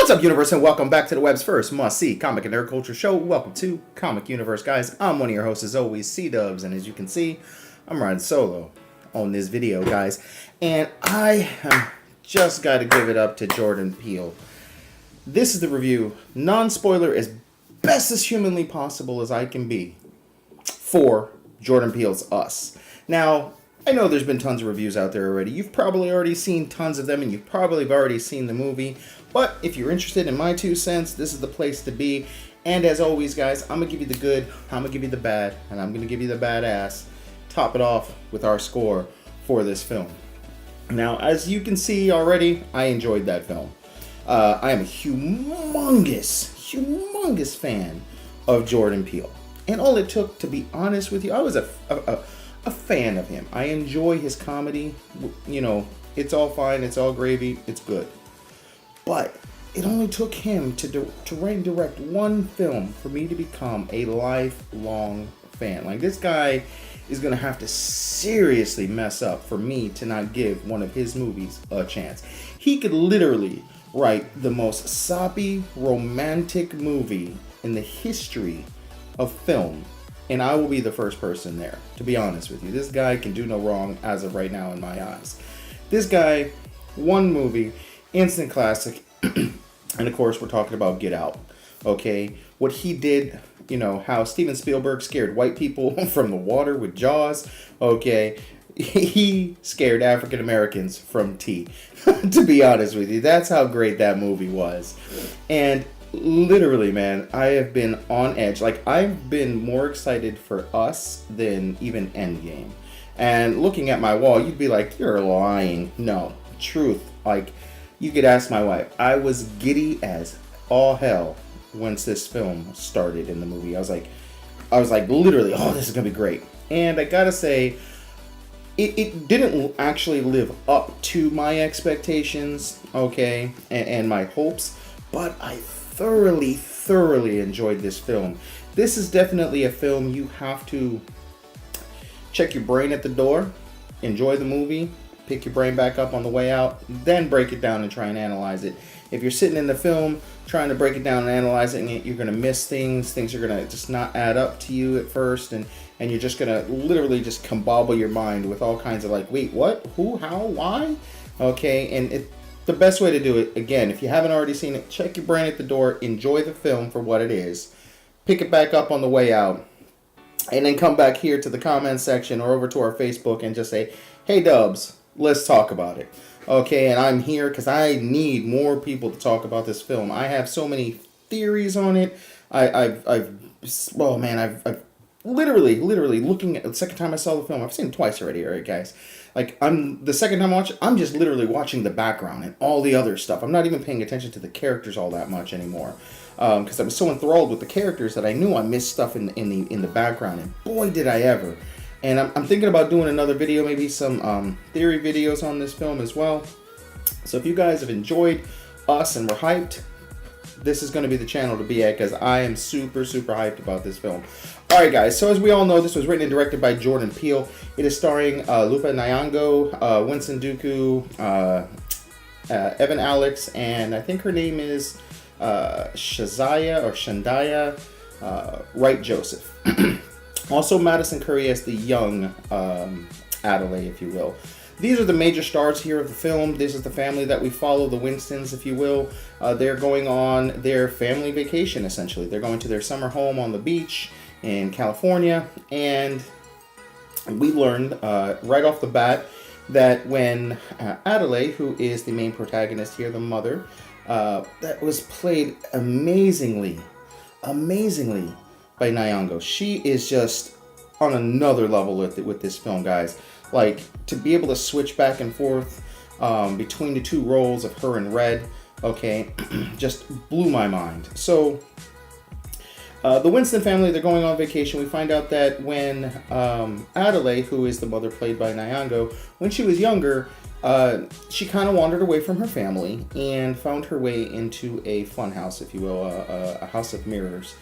What's up, Universe, and welcome back to the web's first must-see comic and nerd culture show. Welcome to Comic Universe, guys. I'm one of your hosts, as always, C-Dubs, and as you can see, I'm riding solo on this video, guys. And I just got to give it up to Jordan Peele. This is the review, non-spoiler, as best as humanly possible as I can be, for Jordan Peele's Us. Now, I know there's been tons of reviews out there already. You've probably already seen tons of them, and you've probably already seen the movie. But if you're interested in my 2 cents, this is the place to be. And as always, guys, I'm going to give you the good, I'm going to give you the bad, and I'm going to give you the badass. Top it off with our score for this film. Now, as you can see already, I enjoyed that film. I am a humongous fan of Jordan Peele. And all it took, to be honest with you, I was a fan of him. I enjoy his comedy. You know, it's all fine, it's all gravy, it's good. But it only took him to write and direct one film for me to become a lifelong fan. Like, this guy is going to have to seriously mess up for me to not give one of his movies a chance. He could literally write the most soppy, romantic movie in the history of film, and I will be the first person there, to be honest with you. This guy can do no wrong as of right now in my eyes. This guy, one movie, instant classic, and of course we're talking about Get Out, okay? What he did, you know, how Steven Spielberg scared white people from the water with Jaws, okay? He scared African Americans from tea, to be honest with you. That's how great that movie was. And literally, man, I have been on edge. Like, I've been more excited for Us than even Endgame. And looking at my wall, you'd be like, you're lying. No, truth. Like, you could ask my wife. I was giddy as all hell once this film started in the movie. I was like literally, oh, this is gonna be great. And I gotta say, it didn't actually live up to my expectations, okay, and my hopes, but I thoroughly enjoyed this film. This is definitely a film you have to check your brain at the door, enjoy the movie, pick your brain back up on the way out, then break it down and try and analyze it. If you're sitting in the film trying to break it down and analyzing it, you're going to miss things are going to just not add up to you at first, and you're just going to literally just combobble your mind with all kinds of like, wait, what, who, how, why? Okay, and the best way to do it, again, if you haven't already seen it, check your brain at the door, enjoy the film for what it is, pick it back up on the way out, and then come back here to the comment section or over to our Facebook and just say, hey, Dubs, let's talk about it. Okay, and I'm here because I need more people to talk about this film. I have so many theories on it. I've literally looking at the second time I saw the film. I've seen it twice already, all right, guys. Like, the second time I watch it, I'm just literally watching the background and all the other stuff. I'm not even paying attention to the characters all that much anymore, because I was so enthralled with the characters that I knew I missed stuff in the background. And boy, did I ever! And I'm thinking about doing another video, maybe some theory videos on this film as well. So if you guys have enjoyed Us and we're hyped, this is going to be the channel to be at, because I am super hyped about this film. Alright, guys, so as we all know, this was written and directed by Jordan Peele. It is starring Lupita Nyong'o, Winston Duku, Evan Alex, and I think her name is Shandaya Wright Joseph. Also, Madison Curry as the young Adelaide, if you will. These are the major stars here of the film. This is the family that we follow, the Winstons, if you will. They're going on their family vacation, essentially. They're going to their summer home on the beach in California. And we learned right off the bat that when Adelaide, who is the main protagonist here, the mother, that was played amazingly by Nyong'o. She is just on another level with this film, guys. Like, to be able to switch back and forth between the 2 roles of her and Red, okay, just blew my mind. So, the Winston family, they're going on vacation. We find out that when Adelaide, who is the mother played by Nyong'o, when she was younger, she kind of wandered away from her family and found her way into a fun house, if you will, a house of mirrors.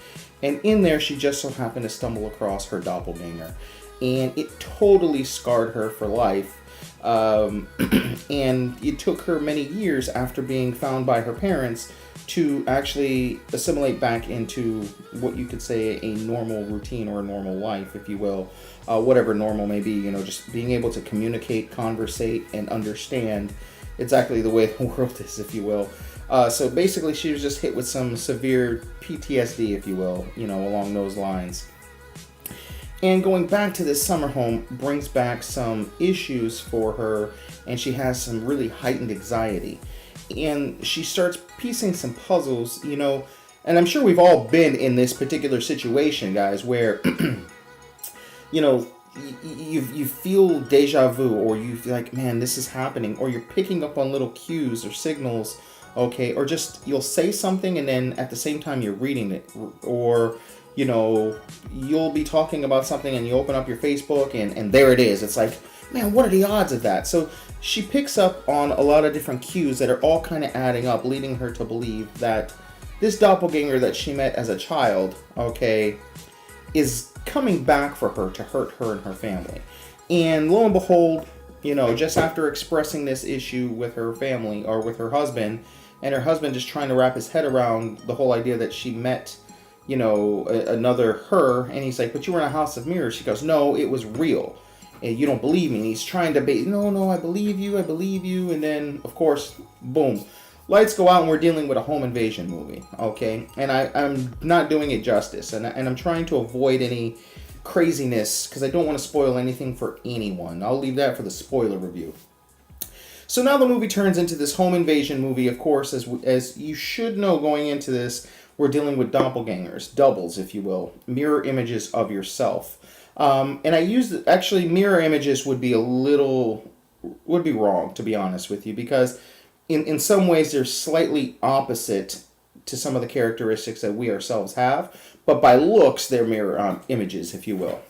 And in there, she just so happened to stumble across her doppelganger. And it totally scarred her for life. And it took her many years after being found by her parents to actually assimilate back into what you could say a normal routine or a normal life, if you will, whatever normal may be, you know, just being able to communicate, conversate, and understand exactly the way the world is, if you will. So basically she was just hit with some severe PTSD, if you will, you know, along those lines. And going back to this summer home brings back some issues for her, and she has some really heightened anxiety. And she starts piecing some puzzles, you know, and I'm sure we've all been in this particular situation, guys, where, you know, you feel deja vu, or you feel like, man, this is happening, or you're picking up on little cues or signals, okay, or just you'll say something and then at the same time you're reading it, or, you know, you'll be talking about something and you open up your Facebook and there it is. It's like, man, what are the odds of that? So she picks up on a lot of different cues that are all kind of adding up, leading her to believe that this doppelganger that she met as a child, okay, is coming back for her to hurt her and her family. And lo and behold, you know, just after expressing this issue with her family or with her husband, and her husband just trying to wrap his head around the whole idea that she met, you know, another her, and he's like, but you were in a house of mirrors. She goes, no, it was real. And you don't believe me. And he's trying to no, I believe you. And then, of course, boom. Lights go out and we're dealing with a home invasion movie, okay? And I'm not doing it justice. And I'm trying to avoid any craziness because I don't want to spoil anything for anyone. I'll leave that for the spoiler review. So now the movie turns into this home invasion movie, of course, as you should know going into this, we're dealing with doppelgangers, doubles, if you will, mirror images of yourself. And I used, actually, mirror images would be wrong, to be honest with you, because in some ways they're slightly opposite to some of the characteristics that we ourselves have, but by looks, they're mirror images, if you will.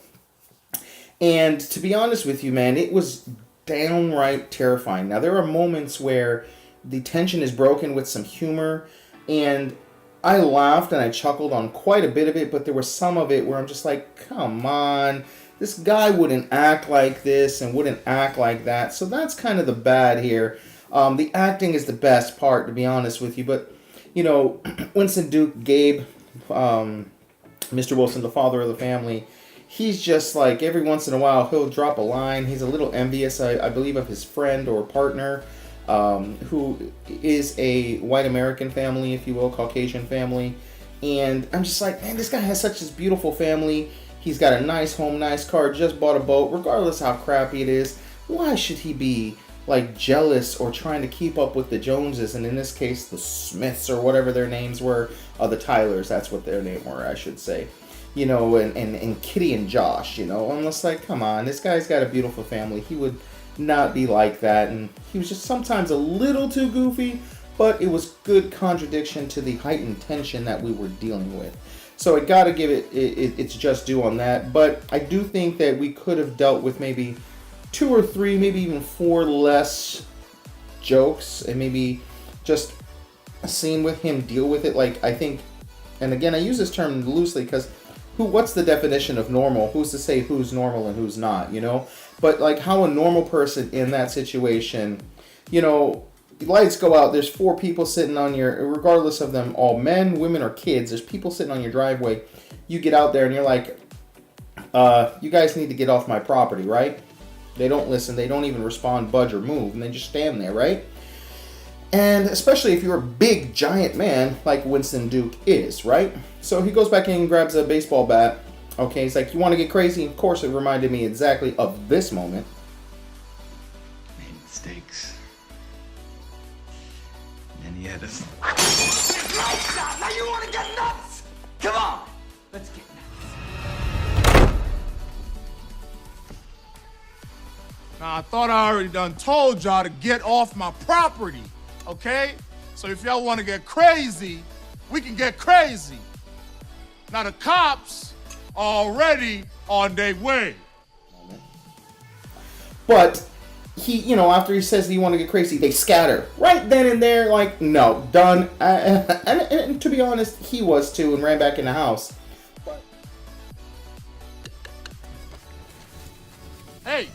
And to be honest with you, man, it was downright terrifying. Now, there are moments where the tension is broken with some humor, and I laughed and I chuckled on quite a bit of it, but there was some of it where I'm just like, come on, this guy wouldn't act like this and wouldn't act like that. So that's kind of the bad here. The acting is the best part, to be honest with you. But, you know, Winston Duke, Gabe, Mr. Wilson, the father of the family, he's just like, every once in a while, he'll drop a line. He's a little envious, I believe, of his friend or partner, who is a white American family, if you will, Caucasian family. And I'm just like, man, this guy has such a beautiful family. He's got a nice home, nice car, just bought a boat, regardless how crappy it is. Why should he be like jealous or trying to keep up with the Joneses, and in this case the Smiths or whatever their names were, the Tylers, that's what their name were, I should say, you know, and Kitty and Josh, you know. I'm just like, come on, this guy's got a beautiful family. He would not be like that. And he was just sometimes a little too goofy, but it was good contradiction to the heightened tension that we were dealing with. So I gotta give it its just due on that. But I do think that we could have dealt with maybe 2 or 3, maybe even 4 less jokes, and maybe just a scene with him deal with it. Like, I think, and again, I use this term loosely because what's the definition of normal? Who's to say who's normal and who's not, you know? But like how a normal person in that situation, you know, lights go out, there's 4 people sitting on your, regardless of them, all men, women, or kids, there's people sitting on your driveway. You get out there and you're like, you guys need to get off my property, right? They don't listen, they don't even respond, budge, or move, and they just stand there, right? And especially if you're a big, giant man like Winston Duke is, right? So he goes back in and grabs a baseball bat. Okay, he's like, you want to get crazy? Of course, it reminded me exactly of this moment. Made mistakes. And then he had us. Lights out! Now you want to get nuts! Come on! Let's get nuts. Now, I thought I already done told y'all to get off my property, okay? So if y'all want to get crazy, we can get crazy. Now, the cops are already on their way. But he, you know, after he says that you want to get crazy, they scatter. Right then and there, like, no, done. And to be honest, he was too, and ran back in the house. Hey!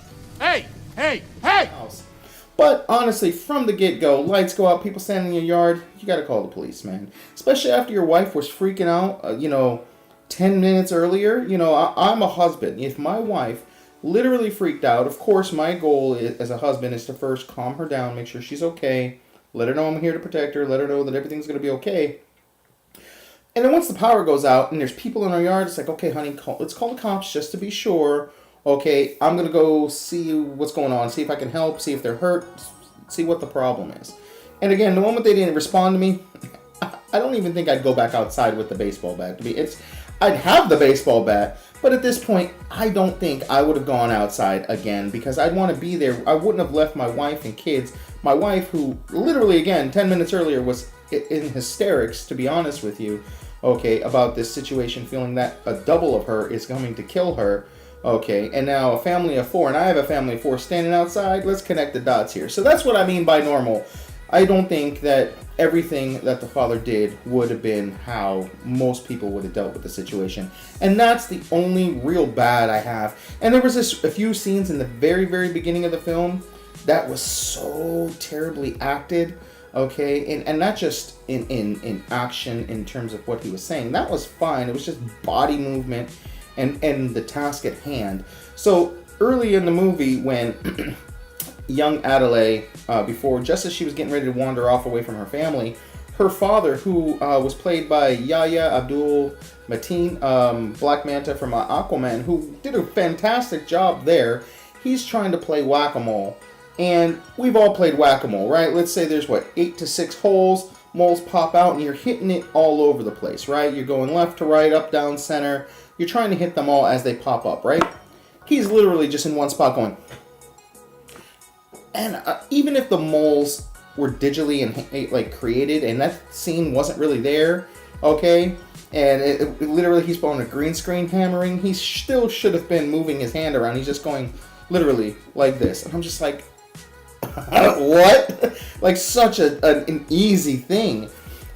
But honestly, from the get-go, lights go out, people standing in your yard, you gotta call the police, man. Especially after your wife was freaking out, 10 minutes earlier. I'm a husband. If my wife literally freaked out, of course, my goal as a husband is to first calm her down, make sure she's okay, let her know I'm here to protect her, let her know that everything's gonna be okay. And then once the power goes out and there's people in our yard, it's like, okay, honey, let's call the cops just to be sure. Okay, I'm going to go see what's going on, see if I can help, see if they're hurt, see what the problem is. And again, the moment they didn't respond to me, I don't even think I'd go back outside with the baseball bat. I'd have the baseball bat, but at this point, I don't think I would have gone outside again because I'd want to be there. I wouldn't have left my wife and kids. My wife, who literally, again, 10 minutes earlier was in hysterics, to be honest with you, okay, about this situation, feeling that a double of her is coming to kill her. Okay, and now a family of 4, and I have a family of 4 standing outside. Let's connect the dots here. So that's what I mean by normal. I don't think that everything that the father did would have been how most people would have dealt with the situation. And that's the only real bad I have. And there was a few scenes in the very, very beginning of the film that was so terribly acted. Okay, and not just in action in terms of what he was saying. That was fine. It was just body movement and the task at hand. So early in the movie, when young Adelaide, just as she was getting ready to wander off away from her family, her father, who was played by Yahya Abdul Mateen, Black Manta from Aquaman, who did a fantastic job there, he's trying to play whack-a-mole. And we've all played whack-a-mole, right? Let's say there's, 8 to 6 holes, moles pop out, and you're hitting it all over the place, right? You're going left to right, up, down, center. You're trying to hit them all as they pop up, right? He's literally just in one spot going. And even if the moles were digitally and created, and that scene wasn't really there, okay? And it literally, he's on a green screen hammering. He still should have been moving his hand around. He's just going literally like this. And I'm just like, what? Like such an easy thing.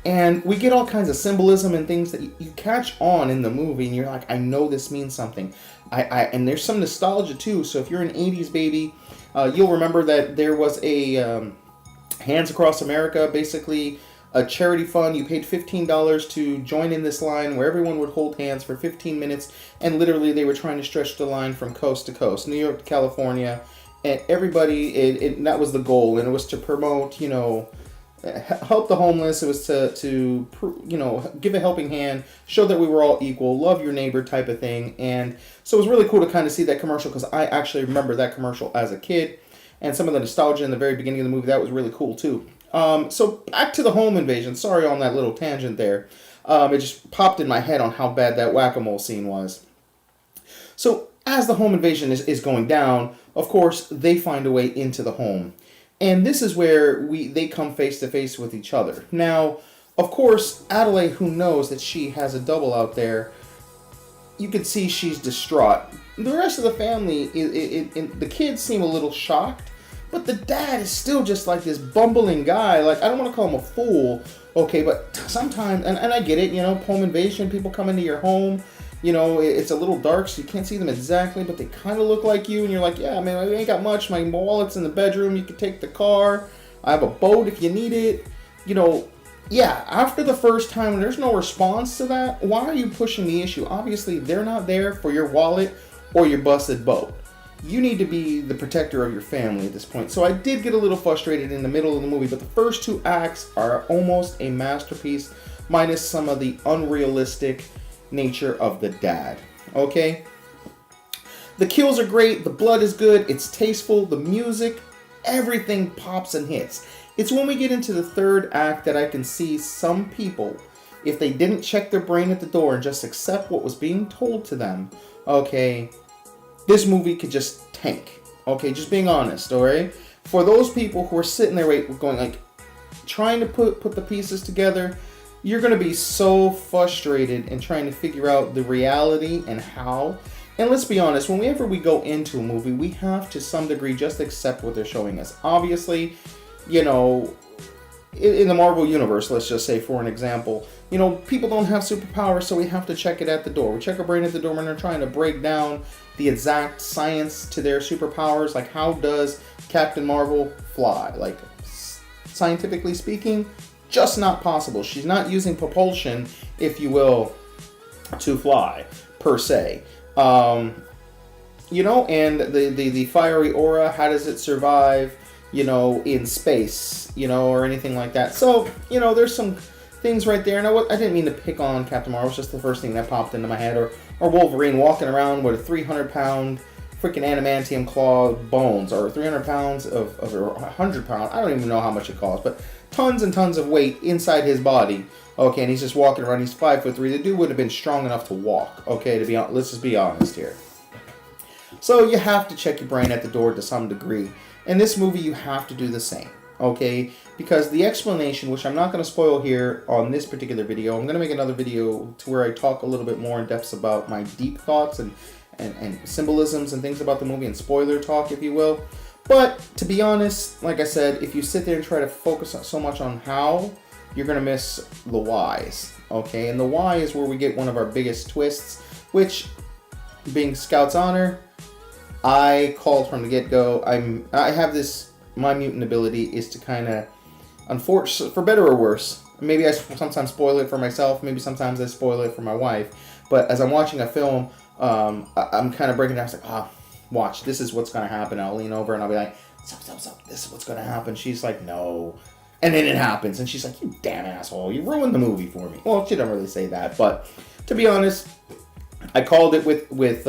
And we get all kinds of symbolism and things that you catch on in the movie, and you're like, I know this means something. And there's some nostalgia too. So if you're an 80s baby, you'll remember that there was a Hands Across America, basically a charity fund. You paid $15 to join in this line where everyone would hold hands for 15 minutes, and literally they were trying to stretch the line from coast to coast, New York to California, and everybody, that was the goal, and it was to promote, help the homeless. It was to give a helping hand, show that we were all equal, love your neighbor type of thing. And so it was really cool to kind of see that commercial, because I actually remember that commercial as a kid, and some of the nostalgia in the very beginning of the movie, that was really cool too. So back to the home invasion. Sorry on that little tangent there. It just popped in my head on how bad that whack-a-mole scene was. So as the home invasion is going down, of course, they find a way into the home. And this is where they come face to face with each other. Now, of course, Adelaide, who knows that she has a double out there, you can see she's distraught. The rest of the family, the kids seem a little shocked, but the dad is still just like this bumbling guy. Like, I don't want to call him a fool, okay, but sometimes, and I get it, home invasion, people come into your home, it's a little dark, so you can't see them exactly, but they kind of look like you, and you're like, yeah, man, I ain't got much. My wallet's in the bedroom. You can take the car. I have a boat if you need it. Yeah, after the first time, there's no response to that. Why are you pushing the issue? Obviously, they're not there for your wallet or your busted boat. You need to be the protector of your family at this point. So I did get a little frustrated in the middle of the movie, but the first 2 acts are almost a masterpiece, minus some of the unrealistic nature of the dad. Okay? The kills are great, the blood is good, it's tasteful, the music, everything pops and hits. It's when we get into the 3rd act that I can see some people, if they didn't check their brain at the door and just accept what was being told to them, okay, this movie could just tank. Okay, just being honest, alright? For those people who are sitting there going trying to put the pieces together, you're going to be so frustrated in trying to figure out the reality and how. And let's be honest, whenever we go into a movie, we have to some degree just accept what they're showing us. Obviously, in the Marvel Universe, let's just say for an example, people don't have superpowers, so we have to check it at the door. We check our brain at the door when they're trying to break down, the exact science to their superpowers. Like, how does Captain Marvel fly? Like, scientifically speaking, just not possible. She's not using propulsion, if you will, to fly, per se. You know, and the fiery aura, how does it survive, you know, in space, you know, or anything like that. So, you know, there's some things right there. And I didn't mean to pick on Captain Marvel. It's just the first thing that popped into my head. Or Wolverine walking around with a 300-pound freaking adamantium claw bones, or 300 pounds of 100 pounds. I don't even know how much it costs, but tons and tons of weight inside his body. Okay, and he's just walking around. He's 5'3". The dude would have been strong enough to walk. Okay, to be honest, let's just be honest here. So you have to check your brain at the door to some degree. In this movie, you have to do the same. Okay, because the explanation, which I'm not going to spoil here on this particular video, I'm going to make another video to where I talk a little bit more in depth about my deep thoughts and symbolisms and things about the movie, and spoiler talk, if you will. But to be honest, like I said, if you sit there and try to focus so much on how, you're going to miss the whys. Okay, and the why is where we get one of our biggest twists, which, being Scout's honor, I called from the get-go. I have this, my mutant ability is to kind of, unfortunately, for better or worse, maybe I sometimes spoil it for myself, maybe sometimes I spoil it for my wife, but as I'm watching a film, I'm kind of breaking down. It's like, watch, this is what's going to happen. I'll lean over and I'll be like, stop, this is what's going to happen. She's like, no. And then it happens, and she's like, you damn asshole, you ruined the movie for me. Well, she didn't really say that, but to be honest, I called it with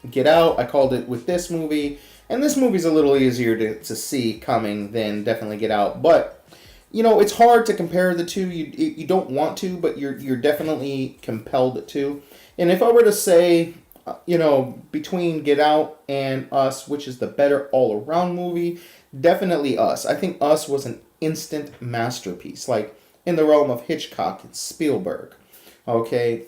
Get Out. I called it with this movie. And this movie's a little easier to see coming than definitely Get Out. But, you know, it's hard to compare the two. You don't want to, but you're definitely compelled to. And if I were to say, you know, between Get Out and Us, which is the better all-around movie, definitely Us. I think Us was an instant masterpiece. Like, in the realm of Hitchcock and Spielberg. Okay?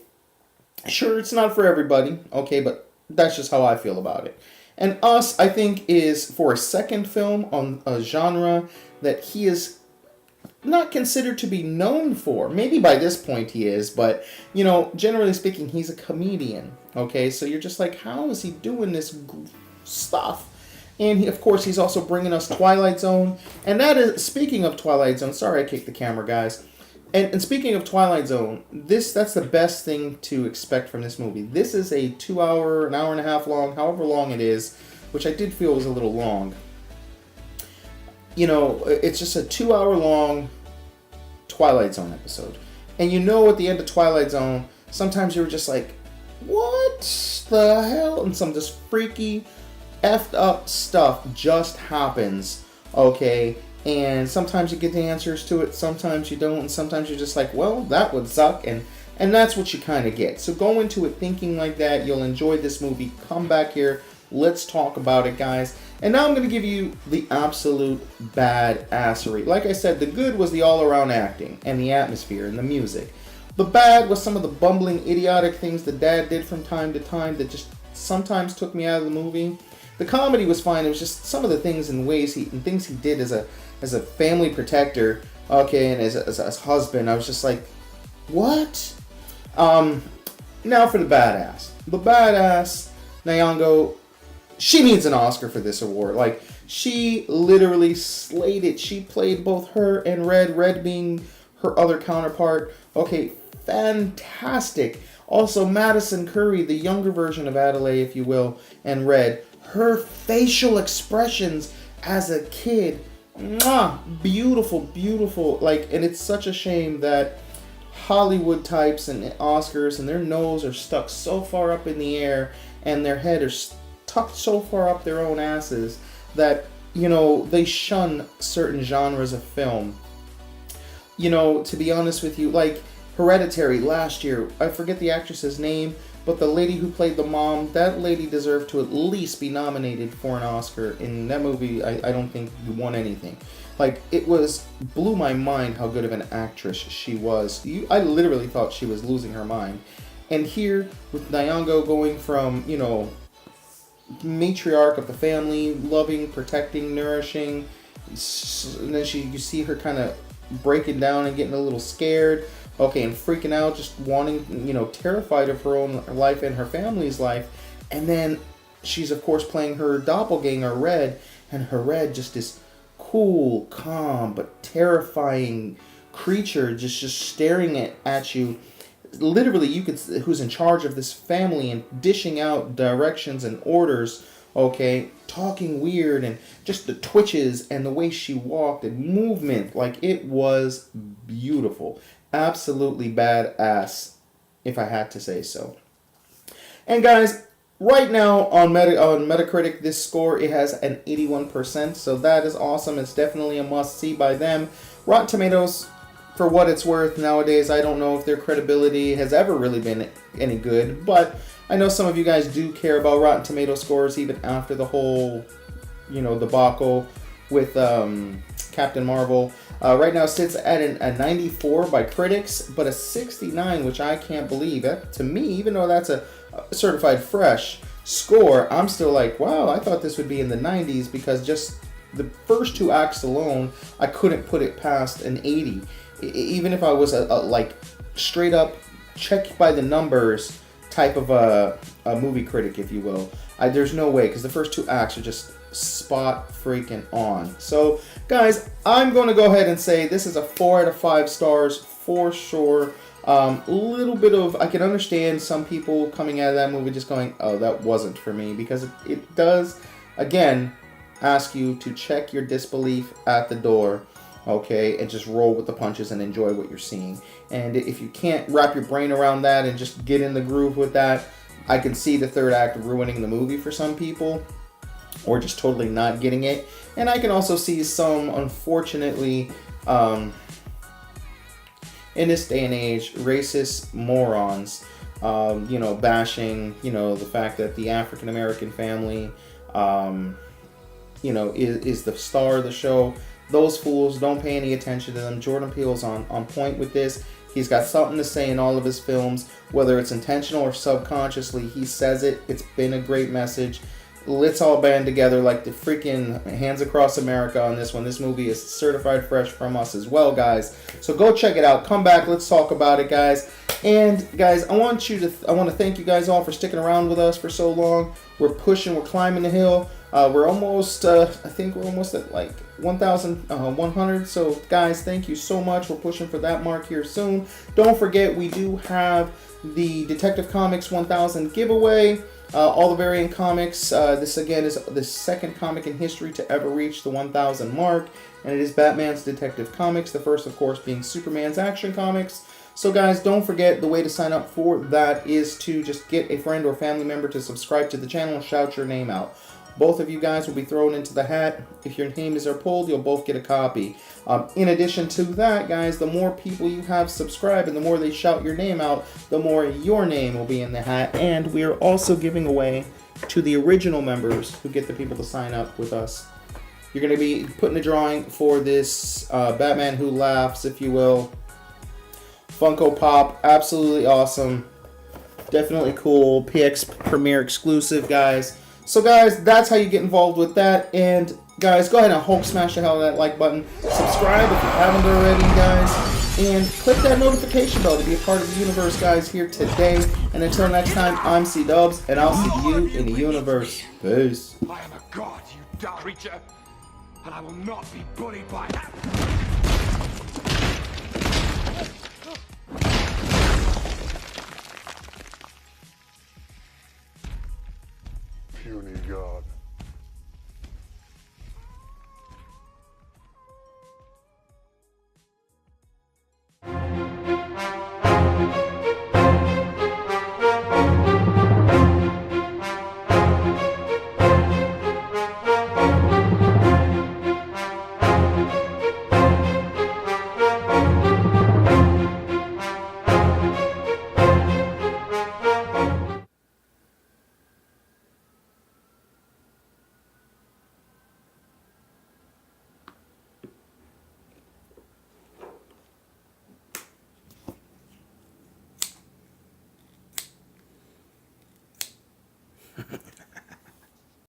Sure, it's not for everybody, okay, but that's just how I feel about it. And Us, I think, is for a second film on a genre that he is not considered to be known for. Maybe by this point he is, but, you know, generally speaking, he's a comedian, okay? So you're just like, how is he doing this stuff? And, of course, he's also bringing us Twilight Zone. And that is, speaking of Twilight Zone, sorry I kicked the camera, guys. And speaking of Twilight Zone, that's the best thing to expect from this movie. This is a 2 hour, an hour and a half long, however long it is, which I did feel was a little long. You know, it's just a 2 hour long Twilight Zone episode. And you know, at the end of Twilight Zone, sometimes you're just like, what the hell? And some just freaky, effed up stuff just happens, okay? And sometimes you get the answers to it, sometimes you don't, and sometimes you're just like, well, that would suck, and that's what you kind of get. So go into it thinking like that. You'll enjoy this movie. Come back here. Let's talk about it, guys. And now I'm going to give you the absolute badassery. Like I said, the good was the all-around acting and the atmosphere and the music. The bad was some of the bumbling, idiotic things the dad did from time to time that just sometimes took me out of the movie. The comedy was fine. It was just some of the things and ways things he did as a family protector, okay, and as husband. I was just like, what? Now for the badass. The badass, Nyong'o, she needs an Oscar for this award. Like, she literally slayed it. She played both her and Red being her other counterpart. Okay, fantastic. Also, Madison Curry, the younger version of Adelaide, if you will, and Red. Her facial expressions as a kid, mwah, beautiful, beautiful. Like, and it's such a shame that Hollywood types and Oscars and their nose are stuck so far up in the air and their head are tucked so far up their own asses that, you know, they shun certain genres of film. You know, to be honest with you, like Hereditary last year, I forget the actress's name, but the lady who played the mom, that lady deserved to at least be nominated for an Oscar. In that movie, I don't think won anything. Like, it blew my mind how good of an actress she was. I literally thought she was losing her mind. And here, with Nyong'o going from, you know, matriarch of the family, loving, protecting, nourishing, and then you see her kind of breaking down and getting a little scared, okay, and freaking out, just wanting, you know, terrified of her own life and her family's life. And then she's, of course, playing her doppelganger, Red, and her Red just this cool, calm, but terrifying creature just staring at you. Literally, you could, who's in charge of this family and dishing out directions and orders, okay, talking weird, and just the twitches and the way she walked and movement, like, it was beautiful. Absolutely badass, if I had to say so. And guys, right now on Metacritic, this score, it has an 81%, so that is awesome. It's definitely a must-see by them. Rotten Tomatoes, for what it's worth, nowadays, I don't know if their credibility has ever really been any good, but I know some of you guys do care about Rotten Tomato scores even after the whole, debacle with Captain Marvel. Right now sits at a 94 by critics, but a 69, which I can't believe. To me, even though that's a certified fresh score, I'm still like, wow, I thought this would be in the 90s, because just the first 2 acts alone, I couldn't put it past an 80. Even if I was a like straight up check by the numbers type of a movie critic, if you will, there's no way, because the first 2 acts are just spot freaking on. So guys, I'm going to go ahead and say this is a 4 out of 5 stars for sure. A little bit of, I can understand some people coming out of that movie just going, oh, that wasn't for me, because it does, again, ask you to check your disbelief at the door, okay, and just roll with the punches and enjoy what you're seeing. And if you can't wrap your brain around that and just get in the groove with that, I can see the third act ruining the movie for some people, or just totally not getting it. And I can also see some, unfortunately, in this day and age, racist morons, bashing, the fact that the African American family, is the star of the show. Those fools, don't pay any attention to them. Jordan Peele's on point with this. He's got something to say in all of his films, whether it's intentional or subconsciously. He says it. It's been a great message. Let's all band together like the freaking hands across America on this one. This movie is certified fresh from us as well, guys. So go check it out. Come back. Let's talk about it, guys. And guys, I want to thank you guys all for sticking around with us for so long. We're pushing. We're climbing the hill. We're almost. I think we're almost at like 1,100. So guys, thank you so much. We're pushing for that mark here soon. Don't forget, we do have the Detective Comics 1000 giveaway. All the variant comics. This again is the second comic in history to ever reach the 1,000 mark, and it is Batman's Detective Comics. The first, of course, being Superman's Action Comics. So guys, don't forget, the way to sign up for that is to just get a friend or family member to subscribe to the channel and shout your name out. Both of you guys will be thrown into the hat. If your names are pulled, you'll both get a copy. In addition to that, guys, the more people you have subscribed and the more they shout your name out, the more your name will be in the hat. And we are also giving away to the original members who get the people to sign up with us. You're going to be putting a drawing for this Batman Who Laughs, if you will. Funko Pop, absolutely awesome. Definitely cool. PX Premiere exclusive, guys. So guys, that's how you get involved with that. And guys, go ahead and Hulk smash the hell out of that like button. Subscribe if you haven't already, guys. And click that notification bell to be a part of the universe, guys, here today. And until next time, I'm C-Dubs, and I'll see you in the universe. Peace. I am a god, you dumb creature, and I will not be bullied by that. Puny god.